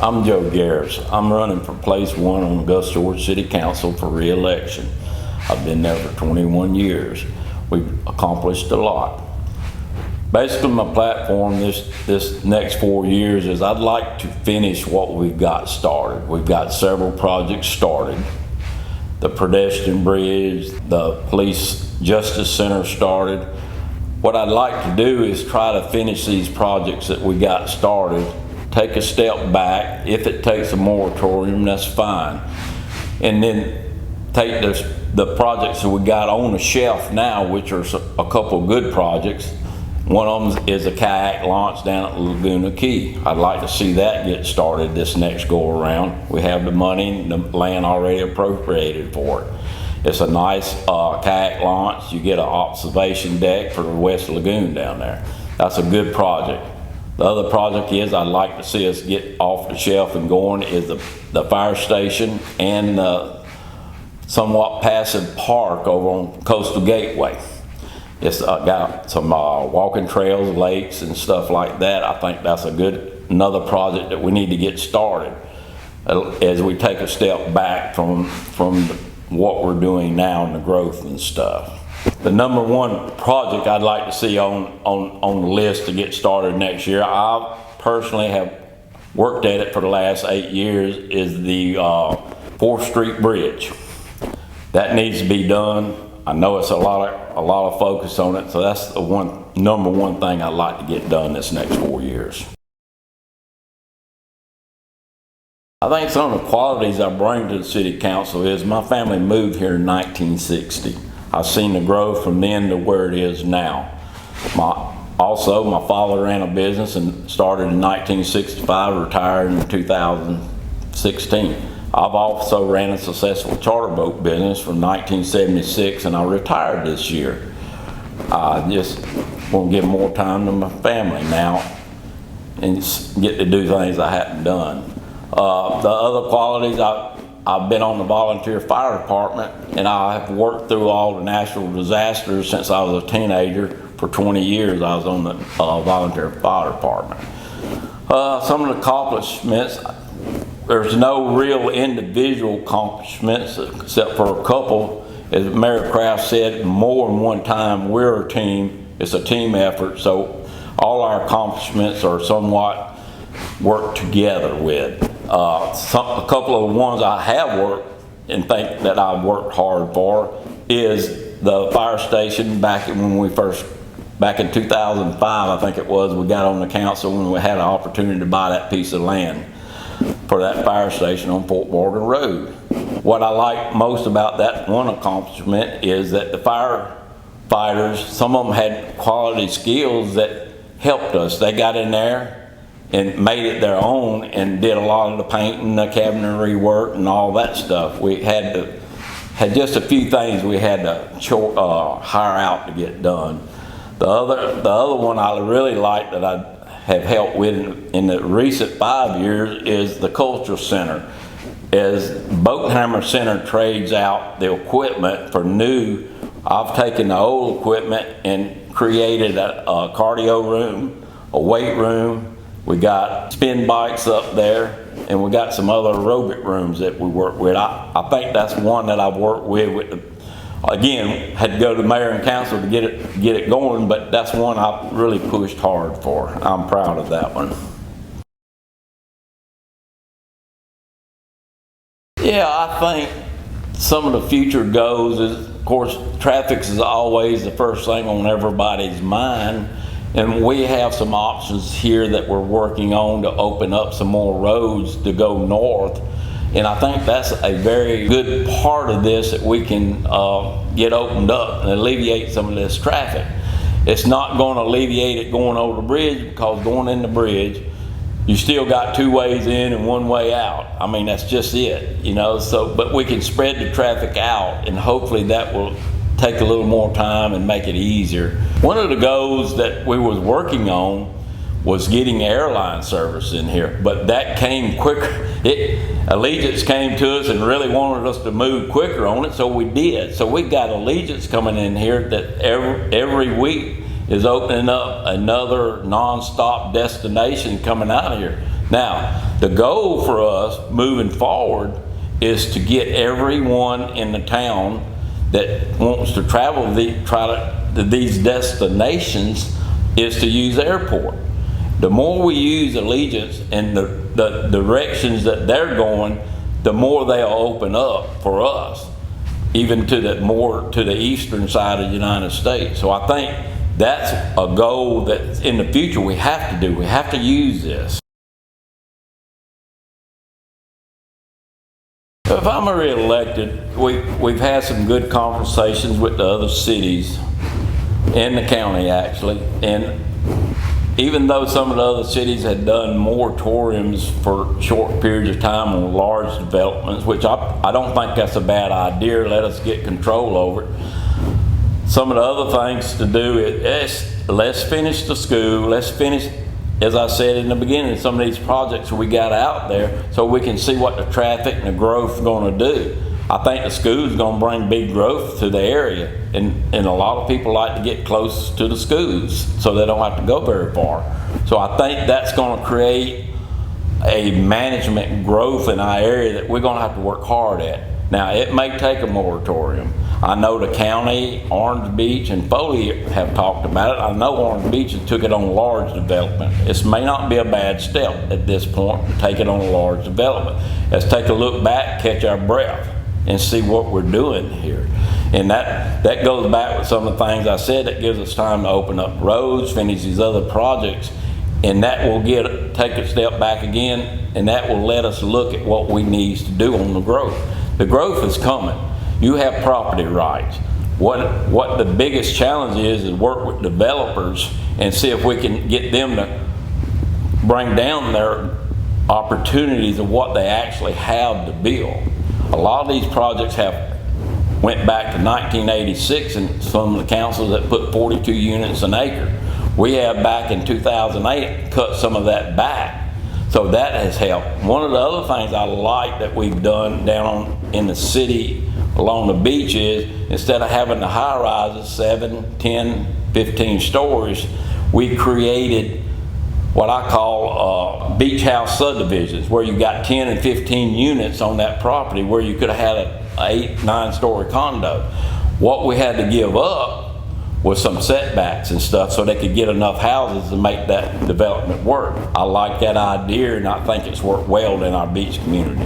I'm Joe Garris. I'm running for place 1 on the Gus George City Council for re-election. I've been there for 21 years. We've accomplished a lot. Basically, my platform this next 4 years is I'd like to finish what we've got started. We've got several projects started. The pedestrian bridge, the police justice center started. What I'd like to do is try to finish these projects that we got started, take a step back. If it takes a moratorium, that's fine. And then take the projects that we got on the shelf now, which are a couple of good projects. One of them is a kayak launch down at Laguna Key. I'd like to see that get started this next go around. We have the money and the land already appropriated for it. It's a nice kayak launch. You get an observation deck for the West Lagoon down there. That's a good project. The other project is I'd like to see us get off the shelf and going is the fire station and the somewhat passive park over on Coastal Gateway. It's got some walking trails, lakes, and stuff like that. I think that's another project that we need to get started as we take a step back from what we're doing now and the growth and stuff. The number one project I'd like to see on the list to get started next year, I personally have worked at it for the last 8 years, is the 4th Street Bridge. That needs to be done. I know it's a lot of focus on it, so that's the number one thing I'd like to get done this next 4 years. I think some of the qualities I bring to the City Council is my family moved here in 1960. I've seen the growth from then to where it is now. Also, my father ran a business and started in 1965, retired in 2016. I've also ran a successful charter boat business from 1976, and I retired this year. I just want to give more time to my family now and get to do things I hadn't done. The other qualities, I've been on the volunteer fire department, and I have worked through all the natural disasters since I was a teenager. For 20 years I was on the volunteer fire department. Some of the accomplishments, there's no real individual accomplishments except for a couple. As Mayor Kraft said more than one time, we're a team. It's a team effort, so all our accomplishments are somewhat worked together with. A couple of the ones I have worked and think that I've worked hard for is the fire station back in 2005, I think it was, we got on the council when we had an opportunity to buy that piece of land for that fire station on Fort Morgan Road. What I like most about that one accomplishment is that the firefighters, some of them had quality skills that helped us. They got in there and made it their own and did a lot of the painting, the cabinetry work, and all that stuff. We had just a few things we had to hire out to get done. The other one I really like that I have helped with in the recent 5 years is the cultural center. As Boathammer Center trades out the equipment for new, I've taken the old equipment and created a cardio room, a weight room. We got spin bikes up there, and we got some other aerobic rooms that we work with. I think that's one that I've worked with. Again, had to go to the mayor and council to get it going, but that's one I really pushed hard for. I'm proud of that one. Yeah, I think some of the future goals is, of course, traffic is always the first thing on everybody's mind. And we have some options here that we're working on to open up some more roads to go north. And I think that's a very good part of this, that we can get opened up and alleviate some of this traffic. It's not going to alleviate it going over the bridge, because going in the bridge, you still got 2 ways in and 1 way out. I mean, that's just it, you know. So, but we can spread the traffic out, and hopefully that will take a little more time and make it easier. One of the goals that we was working on was getting airline service in here, but that came quicker. Allegiance came to us and really wanted us to move quicker on it, so we did. So we got Allegiance coming in here that every week is opening up another non-stop destination coming out of here. Now, the goal for us moving forward is to get everyone in the town that wants to travel to these destinations is to use the airport. The more we use Allegiance and the directions that they're going, the more they'll open up for us, even to the eastern side of the United States. So I think that's a goal that in the future we have to do. We have to use this. If I'm re-elected, we've had some good conversations with the other cities in the county, actually, and even though some of the other cities had done moratoriums for short periods of time on large developments, which I don't think that's a bad idea, let us get control over it. Some of the other things to do is let's finish the school, let's finish, as I said in the beginning, some of these projects we got out there so we can see what the traffic and the growth is going to do. I think the school is going to bring big growth to the area, and a lot of people like to get close to the schools so they don't have to go very far. So I think that's going to create a management growth in our area that we're going to have to work hard at. Now, it may take a moratorium. I know the county, Orange Beach, and Foley have talked about it. I know Orange Beach took it on large development. It may not be a bad step at this point to take it on a large development. Let's take a look back, catch our breath, and see what we're doing here. And that goes back with some of the things I said. That gives us time to open up roads, finish these other projects, and that will take a step back again, and that will let us look at what we need to do on the growth. The growth is coming. You have property rights. What the biggest challenge is work with developers and see if we can get them to bring down their opportunities of what they actually have to build. A lot of these projects went back to 1986, and some of the councils that put 42 units an acre. We have back in 2008 cut some of that back. So that has helped. One of the other things I like that we've done down in the city along the beach is instead of having the high rises, 7, 10, 15 stories, we created what I call beach house subdivisions, where you got 10 and 15 units on that property where you could have had an 8, 9 story condo. What we had to give up was some setbacks and stuff so they could get enough houses to make that development work. I like that idea, and I think it's worked well in our beach community.